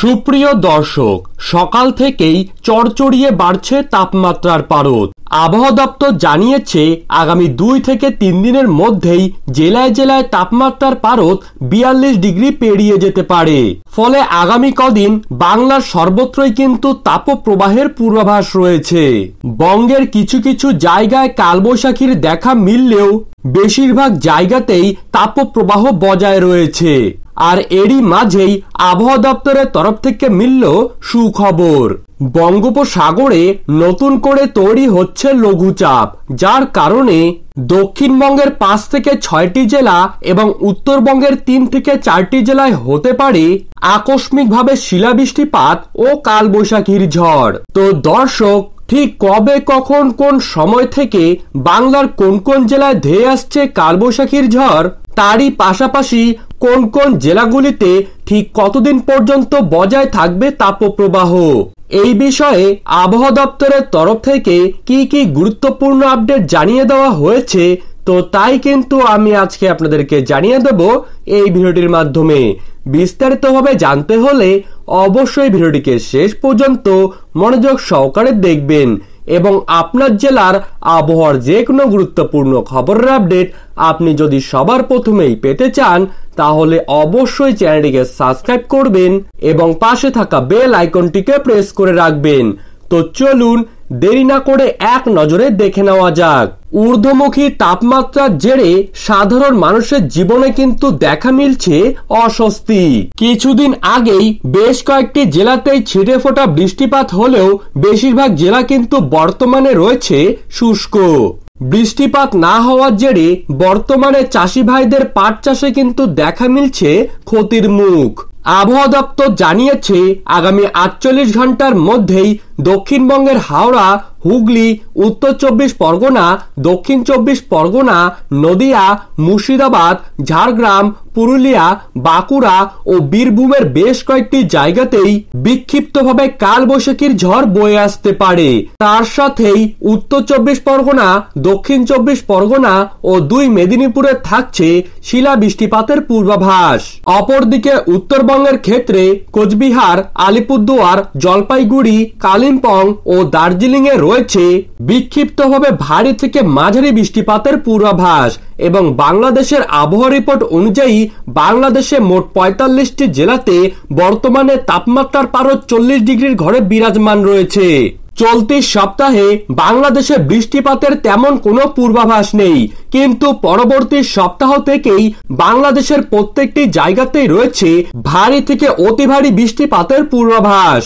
সুপ্রিয় দর্শক, সকাল থেকেই চড়চড়িয়ে বাড়ছে তাপমাত্রার পারদ। আবহাওয়া দপ্তর জানিয়েছে আগামী 2 থেকে 3 দিনের মধ্যেই জেলায় জেলায় তাপমাত্রার পারদ 42 ডিগ্রি পেরিয়ে যেতে পারে। ফলে আগামী কদিন বাংলার সর্বত্রই কিন্তু তাপপ্রবাহের পূর্বাভাস রয়েছে। বঙ্গের কিছু কিছু জায়গায় কালবৈশাখীর দেখা মিললেও বেশিরভাগ জায়গাতেই তাপপ্রবাহ বজায় রয়েছে। আর এরই মাঝেই আবহাওয়া দপ্তরের তরফ থেকে মিলল সুখবর। বঙ্গোপসাগরে নতুন করে তৈরি হচ্ছে লঘুচাপ, যার কারণে দক্ষিণবঙ্গের 5 থেকে 6টি জেলা এবং উত্তরবঙ্গের 3 থেকে 4টি জেলায় হতে পারে আকস্মিকভাবে শিলাবৃষ্টিপাত ও কালবৈশাখীর ঝড়। তো দর্শক, ঠিক কবে, কখন, কোন সময় থেকে বাংলার কোন কোন জেলায় ধেয়ে আসছে কালবৈশাখীর ঝড়, তারই পাশাপাশি কোন কোন জেলাগুলিতে ঠিক কতদিন পর্যন্ত বজায় থাকবে তাপপ্রবাহ, এই বিষয়ে আবহাওয়া দপ্তরের তরফ থেকে কি কি গুরুত্বপূর্ণ আপডেট জানিয়ে দেওয়া হয়েছে, তো তাই কিন্তু আমি আজকে আপনাদেরকে জানিয়ে দেব এই ভিডিওটির মাধ্যমে। বিস্তারিতভাবে জানতে হলে অবশ্যই ভিডিওটিকে শেষ পর্যন্ত মনোযোগ সহকারে দেখবেন এবং আপনার জেলার আবহাওয়ার যে কোনো গুরুত্বপূর্ণ খবরের আপডেট আপনি যদি সবার প্রথমেই পেতে চান তাহলে অবশ্যই চ্যানেলটিকে সাবস্ক্রাইব করবেন এবং পাশে থাকা বেল আইকনটিকে প্রেস করে রাখবেন। তো চলুন দেরি না করে এক নজরে দেখে নেওয়া যাক। ঊর্ধ্বমুখী তাপমাত্রার জেরে সাধারণ মানুষের জীবনে কিন্তু দেখা মিলছে অস্বস্তি। কিছুদিন আগেই বেশ কয়েকটি জেলাতেই ছিটে ফোটা বৃষ্টিপাত হলেও বেশিরভাগ জেলা কিন্তু বর্তমানে রয়েছে শুষ্ক। বৃষ্টিপাত না হওয়ার জেরে বর্তমানে চাষি ভাইদের পাট চাষে কিন্তু দেখা মিলছে ক্ষতির মুখ। আবহাওয়া দপ্তর জানিয়েছে আগামী 48 ঘন্টার মধ্যেই দক্ষিণবঙ্গের হাওড়া, হুগলি, উত্তর 24 পরগনা, দক্ষিণ 24 পরগনা, নদিয়া, মুর্শিদাবাদ, ঝাড়গ্রাম, পুরুলিয়া, বাঁকুড়া ও বীরভূমের বেশ কয়েকটি জায়গাতেই বিক্ষিপ্তভাবে কালবৈশাখীর ঝড় বয়ে আসতে পারে। তার সাথেই উত্তর 24 পরগনা, দক্ষিণ 24 পরগনা ও 2 মেদিনীপুরে থাকছে শিলা বৃষ্টিপাতের পূর্বাভাস। অপরদিকে উত্তরবঙ্গের ক্ষেত্রে কোচবিহার, আলিপুরদুয়ার, জলপাইগুড়ি, কালিম্পং ও দার্জিলিং এ রয়েছে বিক্ষিপ্তভাবে ভারী থেকে মাঝারি বৃষ্টিপাতের পূর্বাভাস। এবং বাংলাদেশের আবহাওয়া রিপোর্ট অনুযায়ী বাংলাদেশে মোট 45টি জেলাতে বর্তমানে তাপমাত্রার পারদ 40 ডিগ্রির ঘরে বিরাজমান রয়েছে। চলতি সপ্তাহে বাংলাদেশে বৃষ্টিপাতের তেমন কোনো পূর্বাভাস নেই, কিন্তু পরবর্তী সপ্তাহ থেকেই বাংলাদেশের প্রত্যেকটি জায়গাতেই রয়েছে ভারী থেকে অতি ভারী বৃষ্টিপাতের পূর্বাভাস।